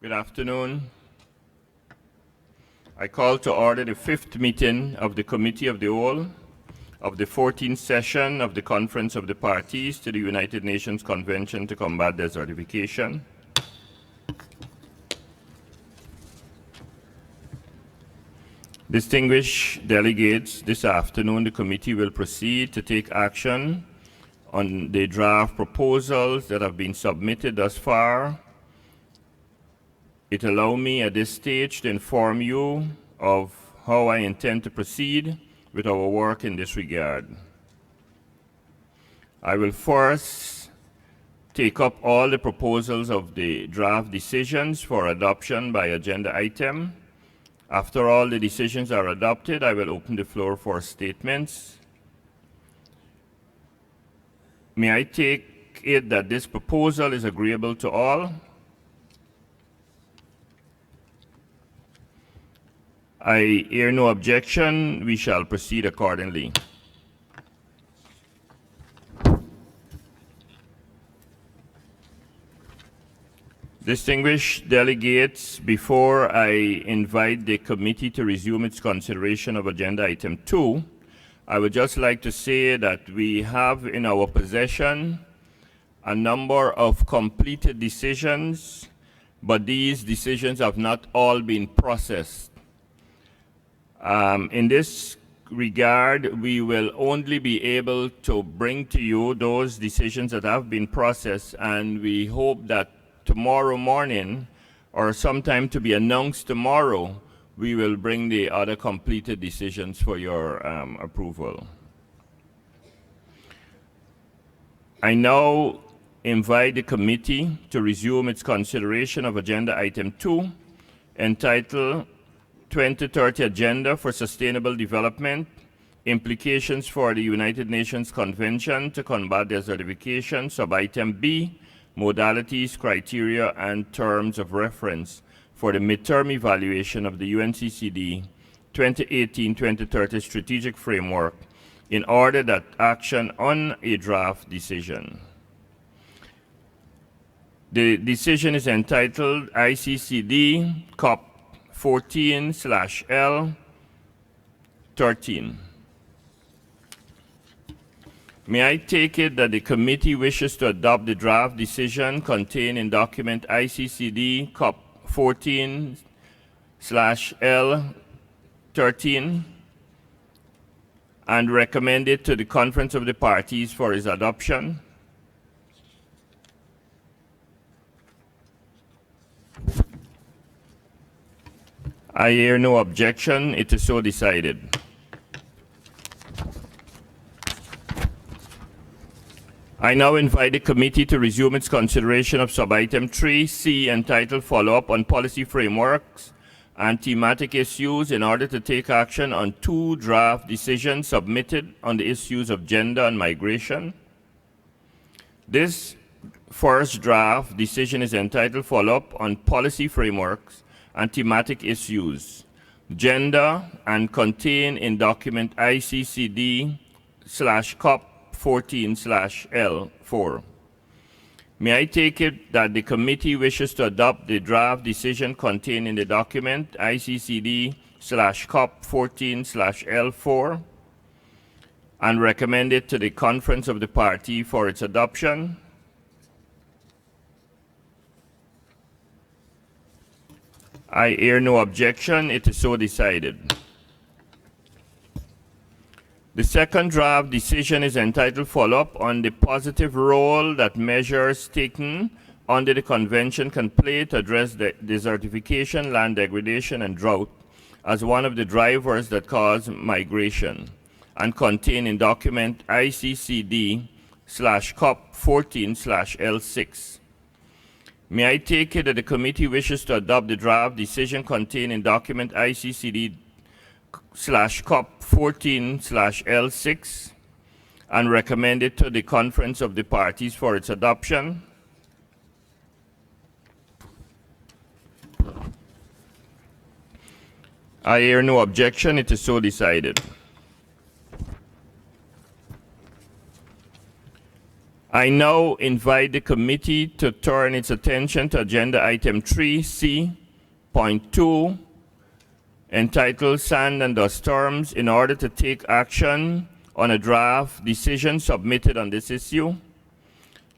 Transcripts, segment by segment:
Good afternoon. I call to order the fifth meeting of the Committee of the Whole of the 14th session of the Conference of the Parties to the United Nations Convention to Combat Desertification. Distinguished delegates, this afternoon the committee will proceed to take action on the draft proposals that have been submitted thus far. It allows me at this stage to inform you of how I intend to proceed with our work in this regard. I will first take up all the proposals of the draft decisions for adoption by agenda item. After all the decisions are adopted, I will open the floor for statements. May I take it that this proposal is agreeable to all? I hear no objection. We shall proceed accordingly. Distinguished delegates, before I invite the committee to resume its consideration of agenda item 2, I would just like to say that we have in our possession a number of completed decisions, but these decisions have not all been processed. In this regard, we will only be able to bring to you those decisions that have been processed, and we hope that tomorrow morning, or sometime to be announced tomorrow, we will bring the other completed decisions for your approval. I now invite the committee to resume its consideration of agenda item 2, entitled 2030 Agenda for Sustainable Development, Implications for the United Nations Convention to Combat Desertification, sub-item B, Modalities, Criteria, and Terms of Reference for the midterm evaluation of the UNCCD 2018-2030 Strategic Framework, in order that action on a draft decision. The decision is entitled ICCD COP14/L13. May I take it that the committee wishes to adopt the draft decision contained in document ICCD COP14/L13 and recommend it to the Conference of the Parties for its adoption? I hear no objection. It is so decided. I now invite the committee to resume its consideration of sub-item 3C, entitled Follow-up on Policy Frameworks and Thematic Issues, in order to take action on 2 draft decisions submitted on the issues of gender and migration. This first draft decision is entitled Follow-up on Policy Frameworks and Thematic Issues, Gender, and contained in document ICCD/COP14/L4. May I take it that the committee wishes to adopt the draft decision contained in the document ICCD/COP14/L4 and recommend it to the Conference of the Party for its adoption? I hear no objection. It is so decided. The second draft decision is entitled Follow-up on the positive role that measures taken under the Convention can play to address the desertification, land degradation, and drought as one of the drivers that cause migration, and contained in document ICCD/COP14/L6. May I take it that the committee wishes to adopt the draft decision contained in document ICCD/COP14/L6 and recommend it to the Conference of the Parties for its adoption? I hear no objection. It is so decided. I now invite the committee to turn its attention to agenda item 3C.2, entitled Sand and Dust Storms, in order to take action on a draft decision submitted on this issue.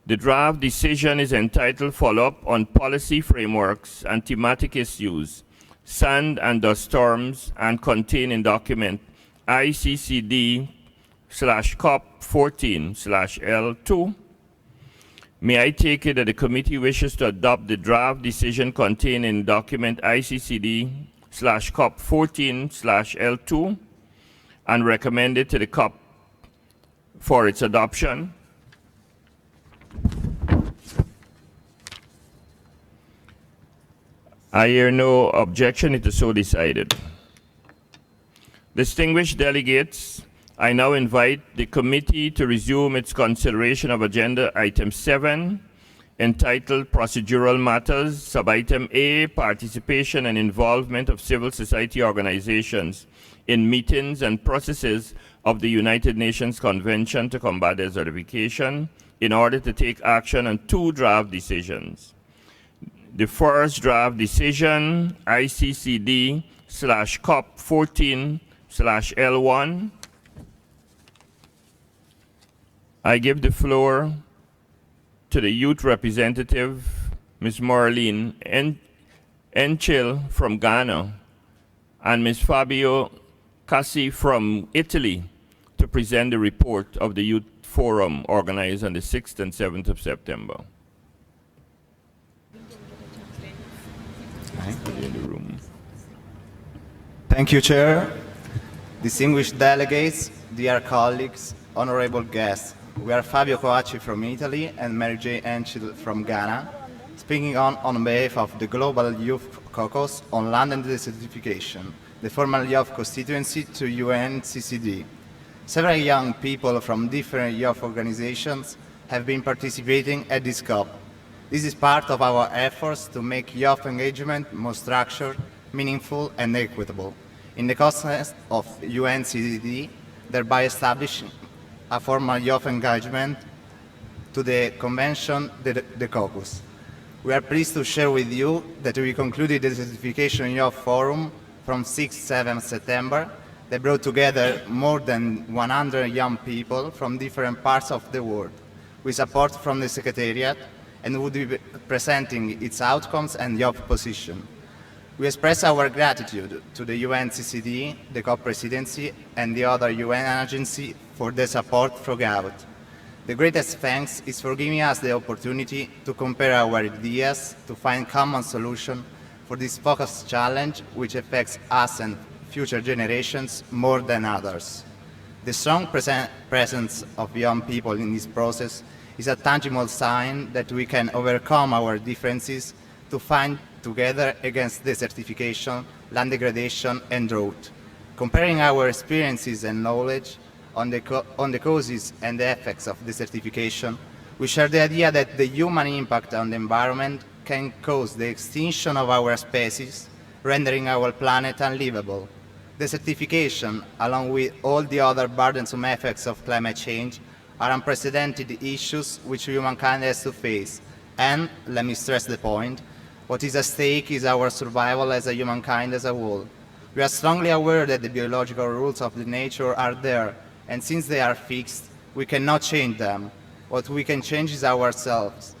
The draft decision is entitled Follow-up on Policy Frameworks and Thematic Issues, Sand and Dust Storms, and contained in document ICCD/COP14/L2. May I take it that the committee wishes to adopt the draft decision contained in document ICCD/COP14/L2 and recommend it to the COP for its adoption? I hear no objection. It is so decided. Distinguished delegates, I now invite the committee to resume its consideration of agenda item 7, entitled Procedural Matters, sub-item A, Participation and Involvement of Civil Society Organizations in Meetings and Processes of the United Nations Convention to Combat Desertification, in order to take action on 2 draft decisions. The first draft decision, ICCD/COP14/L1. I give the floor to the youth representative, Ms. Marlene Enchil from Ghana, and Ms. Fabio Cassi from Italy to present the report of the Youth Forum organized on the 6th and 7th of September. Thank you, Chair. Distinguished delegates, dear colleagues, honorable guests. We are Fabio Coacci from Italy and Mary J. Enchil from Ghana, speaking on behalf of the Global Youth Caucus on Land and Desertification, the former youth constituency to UNCCD. Several young people from different youth organizations have been participating at this COP. This is part of our efforts to make youth engagement more structured, meaningful, and equitable in the context of UNCCD, thereby establishing a formal youth engagement to the convention, the caucus. We are pleased to share with you that we concluded the Desertification Youth Forum from 6-7 September that brought together more than 100 young people from different parts of the world, with support from the Secretariat, and would be presenting its outcomes and youth position. We express our gratitude to the UNCCD, the COP presidency, and the other UN agencies for their support throughout. The greatest thanks is for giving us the opportunity to compare our ideas to find common solutions for this focused challenge which affects us and future generations more than others. The strong presence of young people in this process is a tangible sign that we can overcome our differences to fight together against desertification, land degradation, and drought. Comparing our experiences and knowledge on the causes and the effects of desertification, we share the idea that the human impact on the environment can cause the extinction of our species, rendering our planet unlivable. Desertification, along with all the other burdensome effects of climate change, are unprecedented issues which humankind has to face. And, let me stress the point, what is at stake is our survival as a humankind as a whole. We are strongly aware that the biological rules of the nature are there, and since they are fixed, we cannot change them. What we can change is ourselves.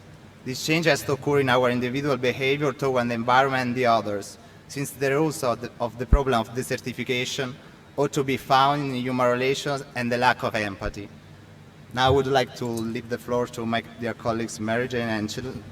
This change has to occur in our individual behavior toward the environment and the others, since the roots of the problem of desertification ought to be found in human relations and the lack of empathy. Now I would like to leave the floor to my dear colleagues Mary Jane and Children.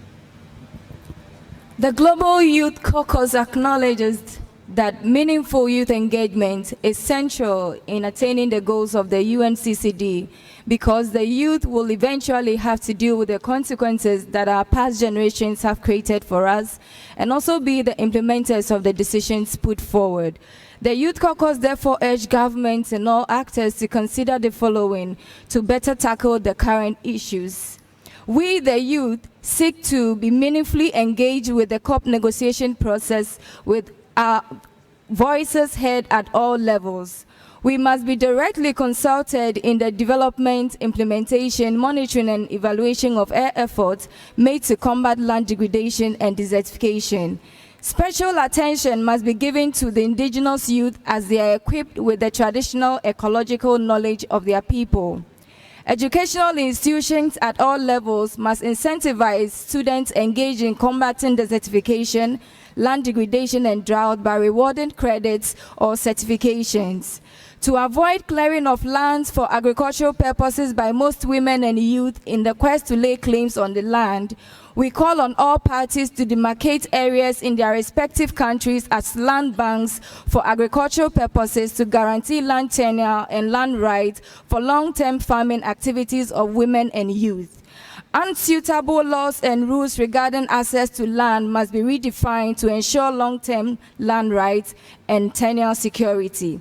The Global Youth Caucus acknowledges that meaningful youth engagement is central in attaining the goals of the UNCCD because the youth will eventually have to deal with the consequences that our past generations have created for us and also be the implementers of the decisions put forward. The Youth Caucus therefore urge governments and all actors to consider the following to better tackle the current issues. We, the youth, seek to be meaningfully engaged with the COP negotiation process with our voices heard at all levels. We must be directly consulted in the development, implementation, monitoring, and evaluation of our efforts made to combat land degradation and desertification. Special attention must be given to the indigenous youth as they are equipped with the traditional ecological knowledge of their people. Educational institutions at all levels must incentivize students engaged in combating desertification, land degradation, and drought by rewarding credits or certifications. To avoid clearing of lands for agricultural purposes by most women and youth in the quest to lay claims on the land, we call on all parties to demarcate areas in their respective countries as land banks for agricultural purposes to guarantee land tenure and land rights for long-term farming activities of women and youth. Unsuitable laws and rules regarding access to land must be redefined to ensure long-term land rights and tenure security.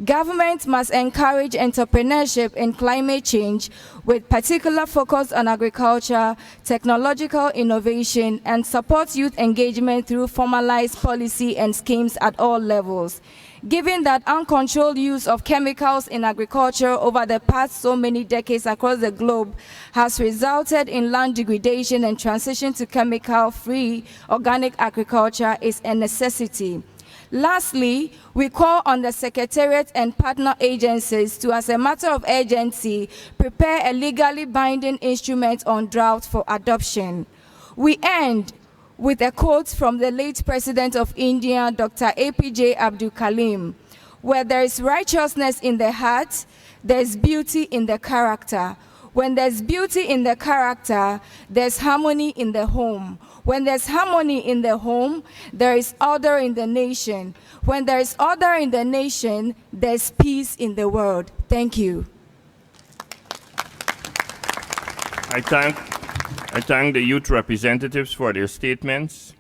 Government must encourage entrepreneurship in climate change with particular focus on agriculture, technological innovation, and support youth engagement through formalized policy and schemes at all levels. Given that uncontrolled use of chemicals in agriculture over the past so many decades across the globe has resulted in land degradation, and transition to chemical-free organic agriculture is a necessity. Lastly, we call on the Secretariat and partner agencies to, as a matter of urgency, prepare a legally binding instrument on drought for adoption. We end with a quote from the late President of India, Dr. APJ Abdul Kalam: "Where there is righteousness in the heart, there is beauty in the character. When there's beauty in the character, there's harmony in the home. When there's harmony in the home, there is order in the nation. When there is order in the nation, there's peace in the world." Thank you. I thank the youth representatives for their statements.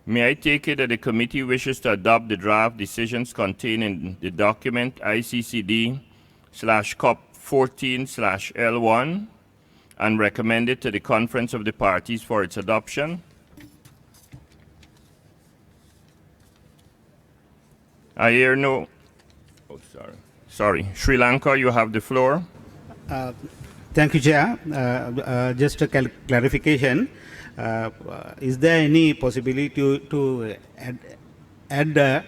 May I take it that the committee wishes to adopt the draft decisions contained in the document ICCD/COP14/L1 and recommend it to the Conference of the Parties for its adoption? I hear no. Oh, sorry. Sri Lanka, you have the floor. Thank you, Chair. Just a clarification. Is there any possibility to add the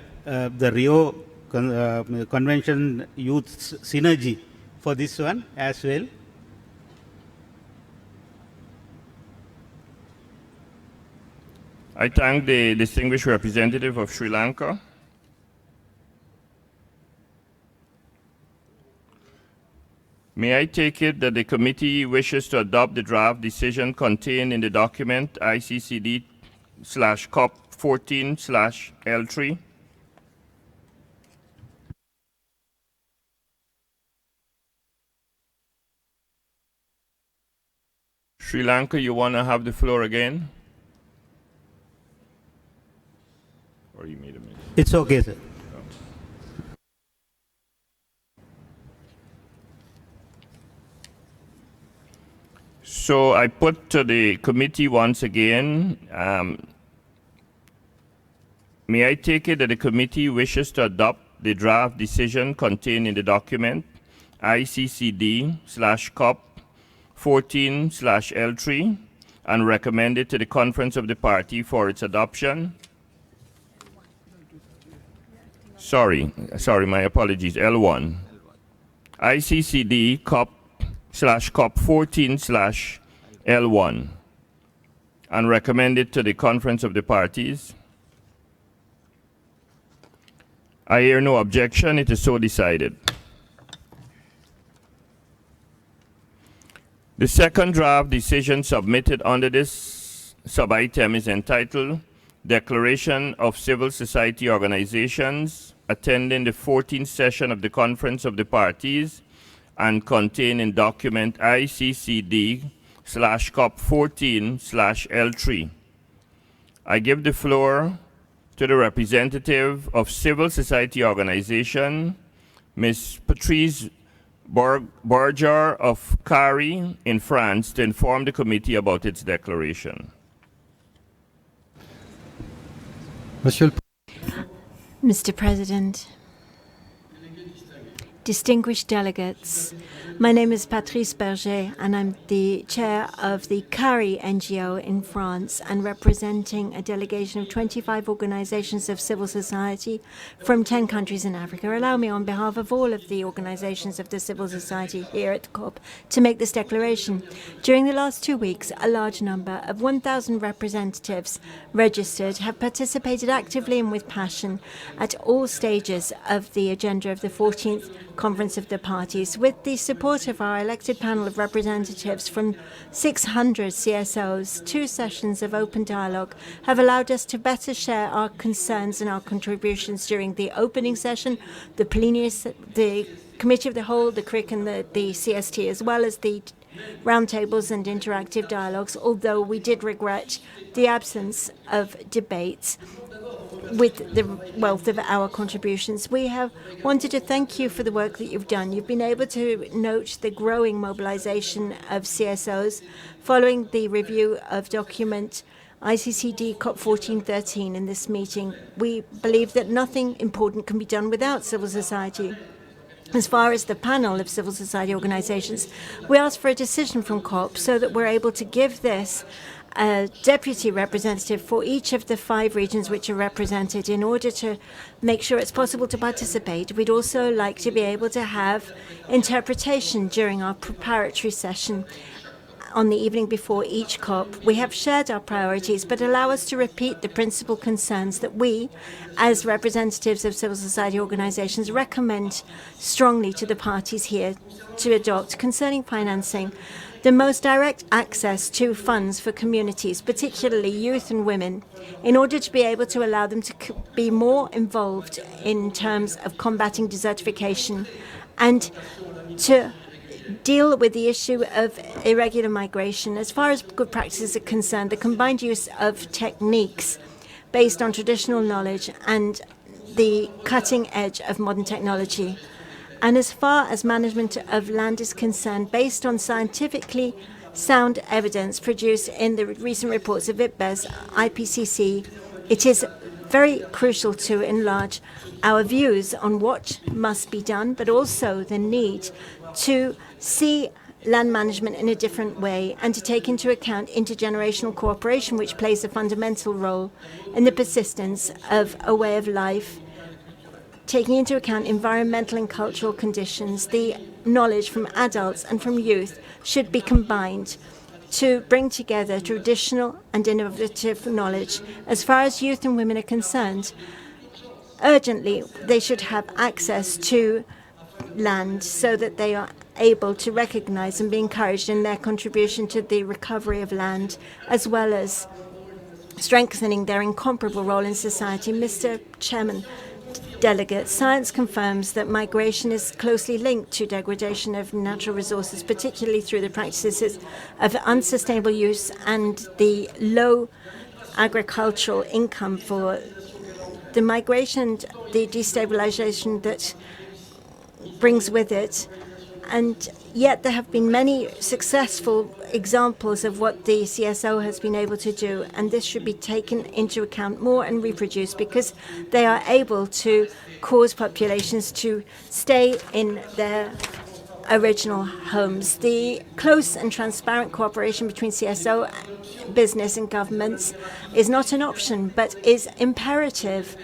Rio Convention Youth Synergy for this one as well? I thank the distinguished representative of Sri Lanka. May I take it that the committee wishes to adopt the draft decision contained in the document ICCD/COP14/L3? Sri Lanka, you want to have the floor again? Or you made a mistake? It's okay, sir. So I put to the committee once again, may I take it that the committee wishes to adopt the draft decision contained in the document ICCD/COP14/L3 and recommend it to the Conference of the Party for its adoption? Sorry, my apologies, L1. ICCD/COP14/L1 and recommend it to the Conference of the Parties. I hear no objection. It is so decided. The second draft decision submitted under this sub-item is entitled Declaration of Civil Society Organizations attending the 14th session of the Conference of the Parties and contained in document ICCD/COP14/L3. I give the floor to the representative of Civil Society Organization, Ms. Patrice Borger of Cari in France, to inform the committee about its declaration. Mr. President, distinguished delegates. My name is Patrice Berger, and I'm the chair of the CARI NGO in France and representing a delegation of 25 organizations of civil society from 10 countries in Africa. Allow me, on behalf of all of the organizations of the civil society here at COP, to make this declaration. During the last 2 weeks, a large number of 1,000 representatives registered have participated actively and with passion at all stages of the agenda of the 14th Conference of the Parties. With the support of our elected panel of representatives from 600 CSOs, 2 sessions of open dialogue have allowed us to better share our concerns and our contributions during the opening session, the plenary, the Committee of the Whole, the CRIC and the CST, as well as the roundtables and interactive dialogues, although we did regret the absence of debates with the wealth of our contributions. We have wanted to thank you for the work that you've done. You've been able to note the growing mobilization of CSOs following the review of document UNCCDCOP14INDIA in this meeting. We believe that nothing important can be done without civil society. As far as the panel of civil society organizations, we asked for a decision from COP so that we're able to give this a deputy representative for each of the 5 regions which are represented in order to make sure it's possible to participate. We'd also like to be able to have interpretation during our preparatory session on the evening before each COP. We have shared our priorities, but allow us to repeat the principal concerns that we, as representatives of civil society organizations, recommend strongly to the parties here to adopt concerning financing. The most direct access to funds for communities, particularly youth and women, in order to be able to allow them to be more involved in terms of combating desertification and to deal with the issue of irregular migration. As far as good practices are concerned, the combined use of techniques based on traditional knowledge and the cutting edge of modern technology. And as far as management of land is concerned, based on scientifically sound evidence produced in the recent reports of IPBES, IPCC, it is very crucial to enlarge our views on what must be done, but also the need to see land management in a different way and to take into account intergenerational cooperation, which plays a fundamental role in the persistence of a way of life, taking into account environmental and cultural conditions. The knowledge from adults and from youth should be combined to bring together traditional and innovative knowledge. As far as youth and women are concerned, urgently they should have access to land so that they are able to recognize and be encouraged in their contribution to the recovery of land, as well as strengthening their incomparable role in society. Mr. Chairman, delegates, science confirms that migration is closely linked to degradation of natural resources, particularly through the practices of unsustainable use and the low agricultural income for the migration, the destabilization that brings with it. And yet there have been many successful examples of what the CSO has been able to do, and this should be taken into account more and reproduced, because they are able to cause populations to stay in their original homes. The close and transparent cooperation between CSO, business and governments is not an option, but is imperative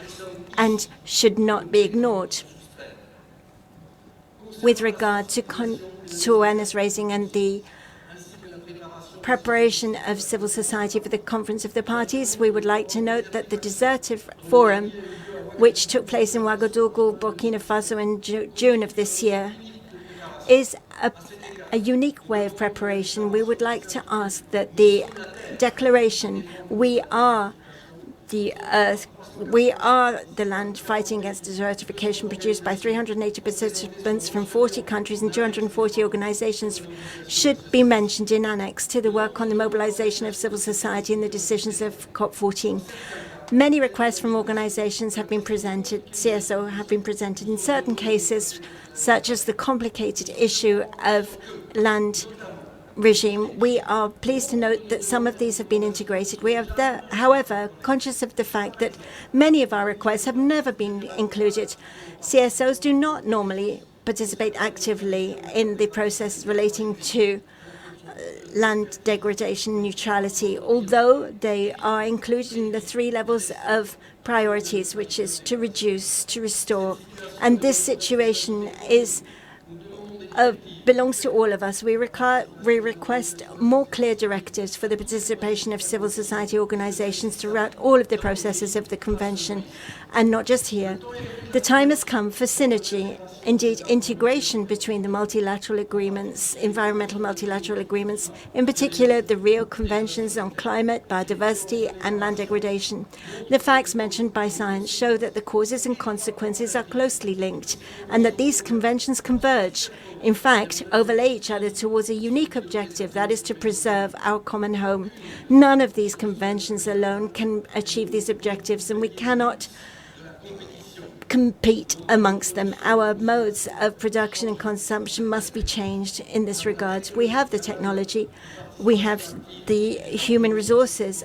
and should not be ignored. With regard to awareness raising and the preparation of civil society for the Conference of the Parties, we would like to note that the Desertive Forum, which took place in Ouagadougou, Burkina Faso in June of this year, is a unique way of preparation. We would like to ask that the declaration, "We are the earth, we are the land fighting against desertification," produced by 380 participants from 40 countries and 240 organizations, should be mentioned in annex to the work on the mobilization of civil society and the decisions of COP14. Many requests from organizations have been presented, CSO have been presented in certain cases, such as the complicated issue of land regime. We are pleased to note that some of these have been integrated. We are, however, conscious of the fact that many of our requests have never been included. CSOs do not normally participate actively in the process relating to land degradation neutrality, although they are included in the 3 levels of priorities, which is to reduce, to restore. And this situation is belongs to all of us. We request more clear directives for the participation of civil society organizations throughout all of the processes of the Convention, and not just here. The time has come for synergy, indeed integration between the multilateral agreements, environmental multilateral agreements, in particular the Rio Conventions on climate, biodiversity, and land degradation. The facts mentioned by science show that the causes and consequences are closely linked, and that these conventions converge, in fact, overlay each other towards a unique objective, that is to preserve our common home. None of these conventions alone can achieve these objectives, and we cannot compete amongst them. Our modes of production and consumption must be changed in this regard. We have the technology, we have the human resources,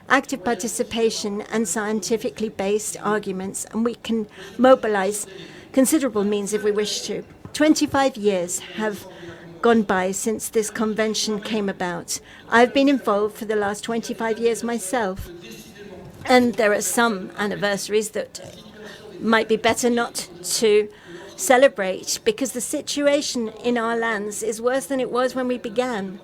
active participation and scientifically based arguments, and we can mobilize considerable means if we wish to. 25 years have gone by since this convention came about. I've been involved for the last 25 years myself, and there are some anniversaries that might be better not to celebrate, because the situation in our lands is worse than it was when we began,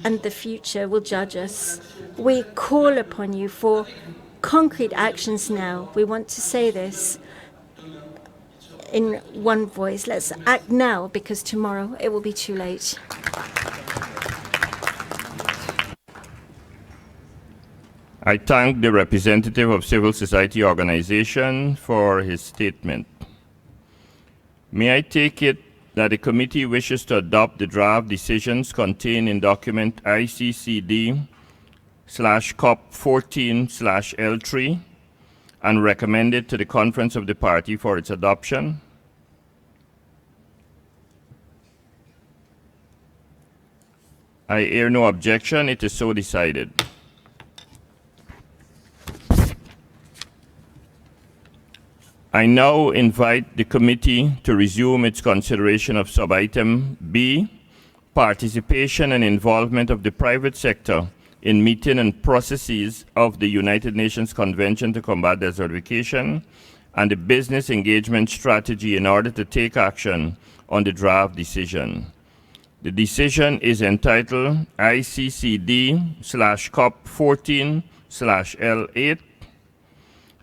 and the future will judge us. We call upon you for concrete actions now. We want to say this in one voice. Let's act now, because tomorrow it will be too late. I thank the representative of civil society organization for his statement. May I take it that the committee wishes to adopt the draft decisions contained in document ICCD/COP14/L3 and recommend it to the Conference of the Party for its adoption? I hear no objection. It is so decided. I now invite the committee to resume its consideration of sub-item B, participation and involvement of the private sector in meeting and processes of the United Nations Convention to Combat Desertification, and the business engagement strategy in order to take action on the draft decision. The decision is entitled ICCD/COP14/L8.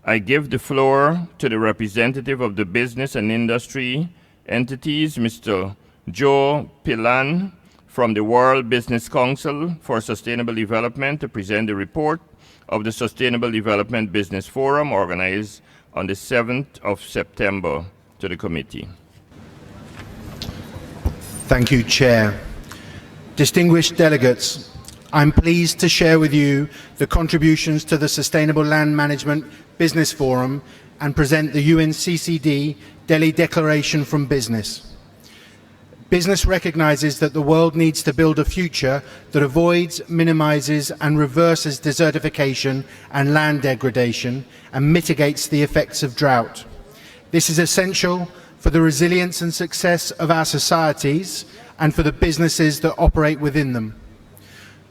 I give the floor to the representative of the business and industry entities, Mr. Joe Pillan from the World Business Council for Sustainable Development, to present the report of the Sustainable Development Business Forum organized on the 7th of September to the committee. Thank you, Chair. Distinguished delegates, I'm pleased to share with you the contributions to the Sustainable Land Management Business Forum and present the UNCCD Delhi Declaration from Business. Business recognizes that the world needs to build a future that avoids, minimizes, and reverses desertification and land degradation and mitigates the effects of drought. This is essential for the resilience and success of our societies and for the businesses that operate within them.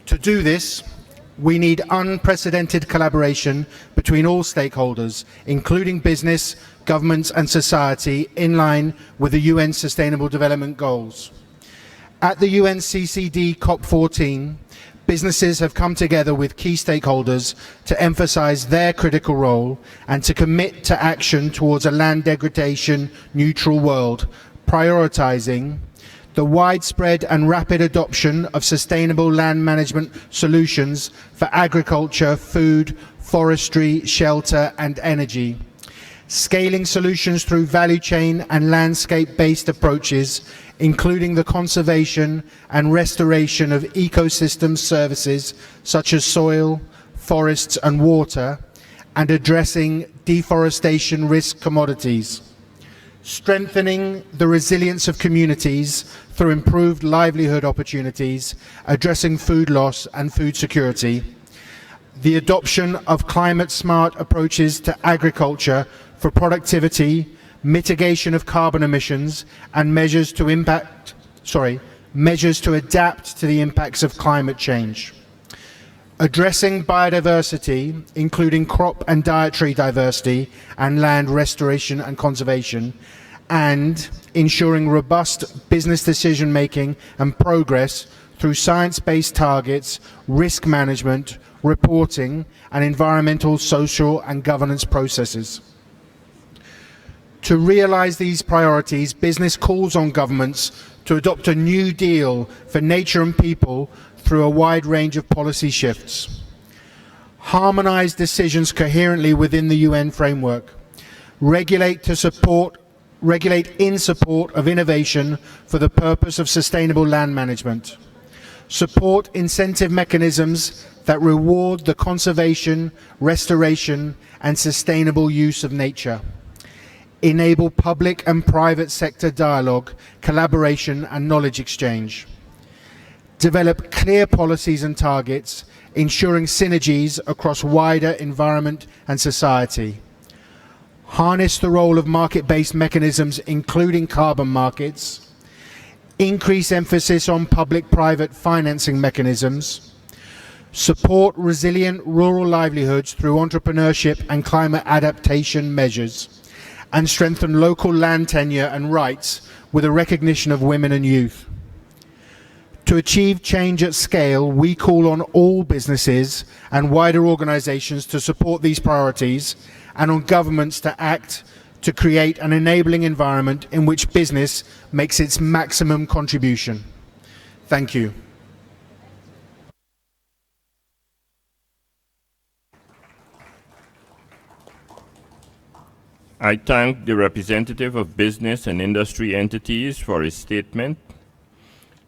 To do this, we need unprecedented collaboration between all stakeholders, including business, governments and society, in line with the UN Sustainable Development Goals. At the UNCCD COP14, businesses have come together with key stakeholders to emphasize their critical role and to commit to action towards a land degradation neutral world, prioritizing the widespread and rapid adoption of sustainable land management solutions for agriculture, food, forestry, shelter and energy, scaling solutions through value chain and landscape-based approaches, including the conservation and restoration of ecosystem services such as soil, forests and water, and addressing deforestation risk commodities, strengthening the resilience of communities through improved livelihood opportunities, addressing food loss and food security, the adoption of climate-smart approaches to agriculture for productivity, mitigation of carbon emissions, and measures to adapt to the impacts of climate change. Addressing biodiversity, including crop and dietary diversity and land restoration and conservation, and ensuring robust business decision-making and progress through science-based targets, risk management, reporting, and environmental, social, and governance processes. To realise these priorities, business calls on governments to adopt a New Deal for nature and people through a wide range of policy shifts. Harmonise decisions coherently within the UN framework. Regulate in support of innovation for the purpose of sustainable land management. Support incentive mechanisms that reward the conservation, restoration, and sustainable use of nature. Enable public and private sector dialogue, collaboration, and knowledge exchange. Develop clear policies and targets, ensuring synergies across wider environment and society. Harness the role of market-based mechanisms, including carbon markets. Increase emphasis on public-private financing mechanisms. Support resilient rural livelihoods through entrepreneurship and climate adaptation measures. And strengthen local land tenure and rights with a recognition of women and youth. To achieve change at scale, we call on all businesses and wider organisations to support these priorities, and on governments to act to create an enabling environment in which business makes its maximum contribution. Thank you. I thank the representative of business and industry entities for his statement.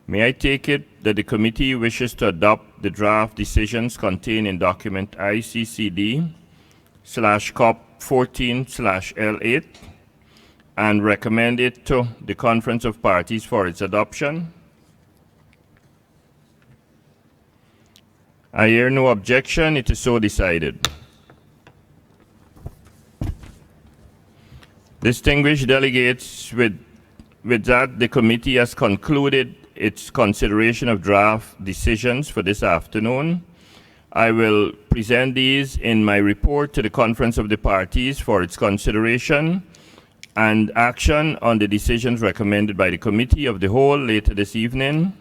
May I take it that the committee wishes to adopt the draft decisions contained in document ICCD/COP14/L8 and recommend it to the Conference of Parties for its adoption? I hear no objection. It is so decided. Distinguished delegates, with that, the committee has concluded its consideration of draft decisions for this afternoon. I will present these in my report to the Conference of the Parties for its consideration and action on the decisions recommended by the Committee of the Whole later this evening.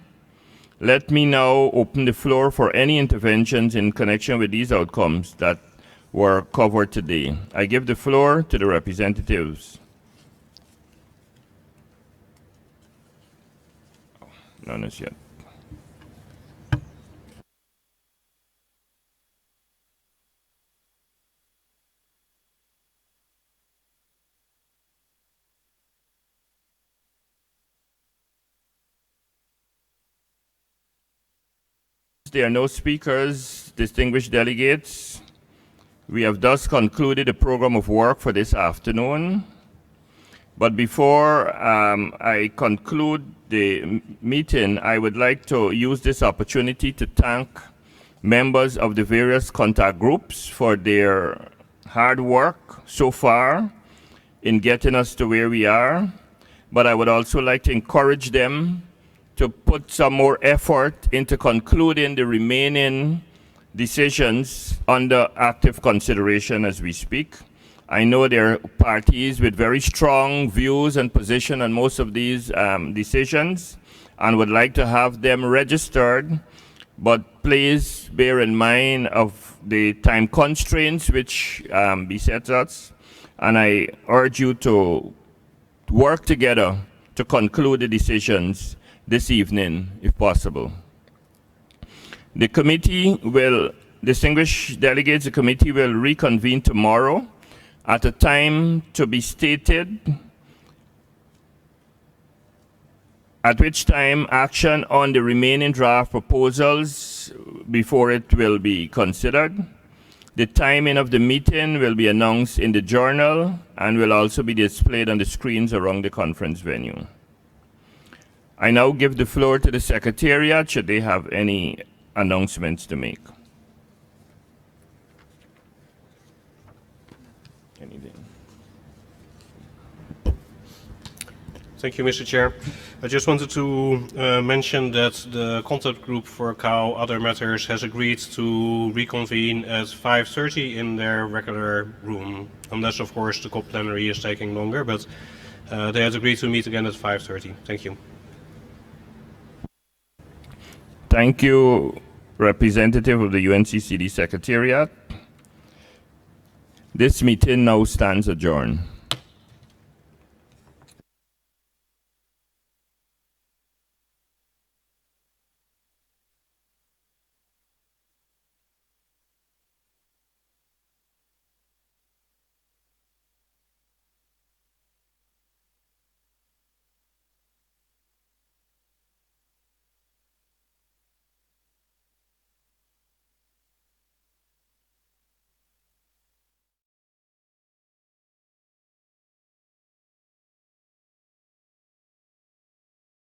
Let me now open the floor for any interventions in connection with these outcomes that were covered today. I give the floor to the representatives. None as yet. There are no speakers, distinguished delegates. We have thus concluded the program of work for this afternoon. But before I conclude the meeting, I would like to use this opportunity to thank members of the various contact groups for their hard work so far in getting us to where we are. But I would also like to encourage them to put some more effort into concluding the remaining decisions under active consideration as we speak. I know there are parties with very strong views and position on most of these decisions and would like to have them registered, but please bear in mind of the time constraints which beset us, and I urge you to work together to conclude the decisions this evening, if possible. The committee will, distinguished delegates, the committee will reconvene tomorrow at a time to be stated, at which time action on the remaining draft proposals before it will be considered. The timing of the meeting will be announced in the journal and will also be displayed on the screens around the conference venue. I now give the floor to the Secretariat should they have any announcements to make. Anything? Thank you, Mr. Chair. I just wanted to mention that the contact group for cow other matters has agreed to reconvene at 5:30 in their regular room, unless, of course, the COP plenary is taking longer, but they had agreed to meet again at 5:30. Thank you. Thank you, representative of the UNCCD Secretariat. This meeting now stands adjourned.